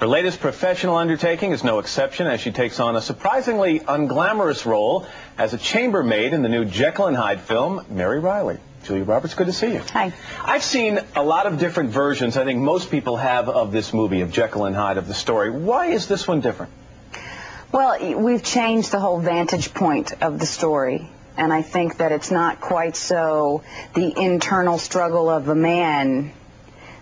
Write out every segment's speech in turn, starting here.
Her latest professional undertaking is no exception as she takes on a surprisingly unglamorous role as a chambermaid in the new Jekyll and Hyde film, Mary Reilly. Julia Roberts, good to see you. Hi. I've seen a lot of different versions, I think most people have, of this movie, of Jekyll and Hyde, of the story. Why is this one different? Well, we've changed the whole vantage point of the story, and I think that it's not quite so the internal struggle of a man,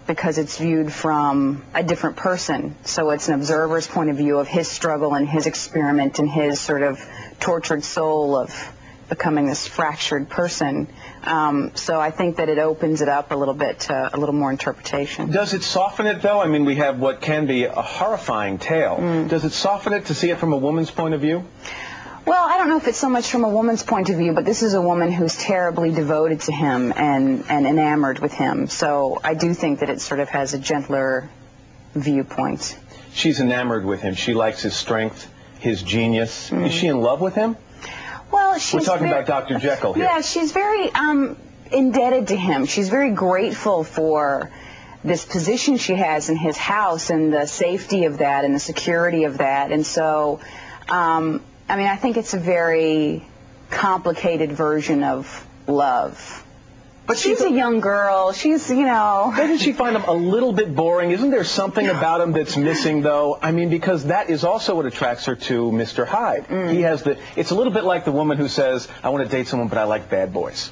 because it's viewed from a different person. So it's an observer's point of view of his struggle and his experiment and his sort of tortured soul of becoming this fractured person. So I think that it opens it up a little bit to a little more interpretation. Does it soften it, though? I mean, we have what can be a horrifying tale. Does it soften it to see it from a woman's point of view? Well, I don't know if it's so much from a woman's point of view, but this is a woman who's terribly devoted to him and enamored with him. So I do think that it sort of has a gentler viewpoint. She's enamored with him. She likes his strength, his genius. Is she in love with him? Well, we're talking about Dr. Jekyll here. Yeah, she's very indebted to him. She's very grateful for this position she has in his house and the safety of that and the security of that. And so, I mean, I think it's a very complicated version of love. But she's a young girl. She's, you know... Doesn't she find him a little bit boring? Isn't there something about him that's missing, though? I mean, because that is also what attracts her to Mr. Hyde. He has the... It's a little bit like the woman who says, I want to date someone, but I like bad boys.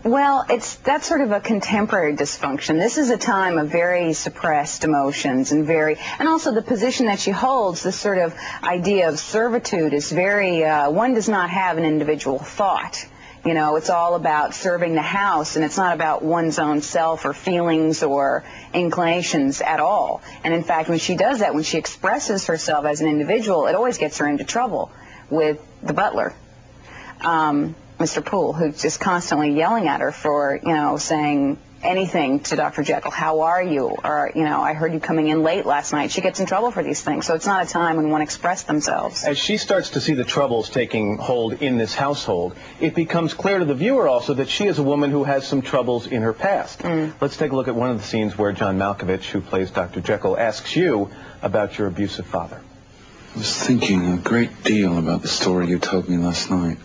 Well, that's sort of a contemporary dysfunction. This is a time of very suppressed emotions and also the position that she holds, this sort of idea of servitude is very, one does not have an individual thought. You know, it's all about serving the house, and it's not about one's own self or feelings or inclinations at all. And in fact, when she does that, when she expresses herself as an individual, it always gets her into trouble with the butler. Mr. Poole, who's just constantly yelling at her for, you know, saying anything to Dr. Jekyll. How are you? Or, you know, I heard you coming in late last night. She gets in trouble for these things. So it's not a time when one expresses themselves. As she starts to see the troubles taking hold in this household, it becomes clear to the viewer also that she is a woman who has some troubles in her past. Let's take a look at one of the scenes where John Malkovich, who plays Dr. Jekyll, asks you about your abusive father. I was thinking a great deal about the story you told me last night.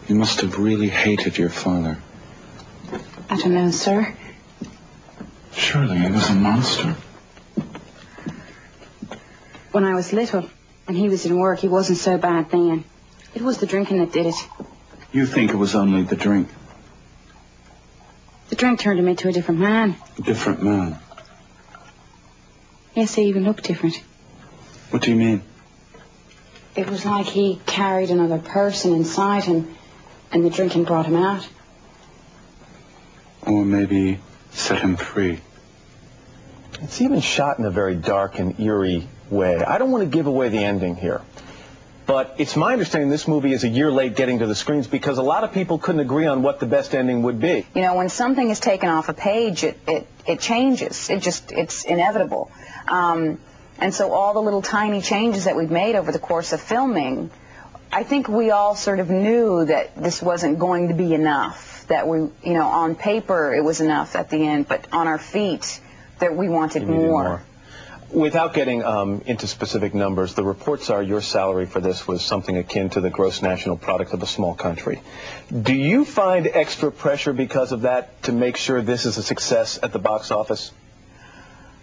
You must have really hated your father. I don't know, sir. Surely he was a monster. When I was little and he was in work, he wasn't so bad then. It was the drinking that did it. You think it was only the drink? The drink turned him into a different man. A different man? Yes, he even looked different. What do you mean? It was like he carried another person inside him, and the drinking brought him out. Or maybe set him free. It's even shot in a very dark and eerie way. I don't want to give away the ending here, but it's my understanding this movie is a year late getting to the screens because a lot of people couldn't agree on what the best ending would be. You know, when something is taken off a page, it changes. It's inevitable. And so all the little tiny changes that we've made over the course of filming, I think we all sort of knew that this wasn't going to be enough, that we, you know, on paper it was enough at the end, but on our feet that we wanted more. Without getting into specific numbers, the reports are your salary for this was something akin to the gross national product of a small country. Do you find extra pressure because of that to make sure this is a success at the box office?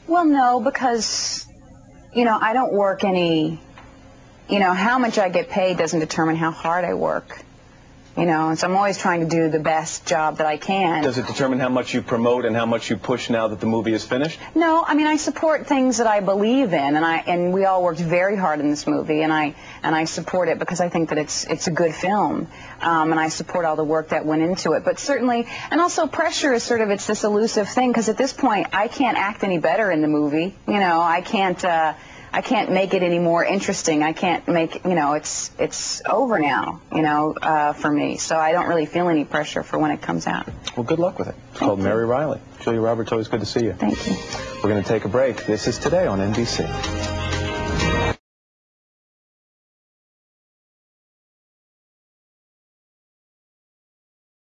Well, no, because, you know, I don't work any... You know, how much I get paid doesn't determine how hard I work. You know, and so I'm always trying to do the best job that I can. Does it determine how much you promote and how much you push now that the movie is finished? No, I mean, I support things that I believe in, and we all worked very hard in this movie, and I support it because I think that it's a good film, and I support all the work that went into it. But certainly, and also pressure is sort of, it's this elusive thing, because at this point, I can't act any better in the movie. You know, I can't make it any more interesting. I can't make, you know, it's over now, you know, for me. So I don't really feel any pressure for when it comes out. Well, good luck with it. It's called Mary Reilly. Julia Roberts, always good to see you. Thank you. We're going to take a break. This is Today on NBC.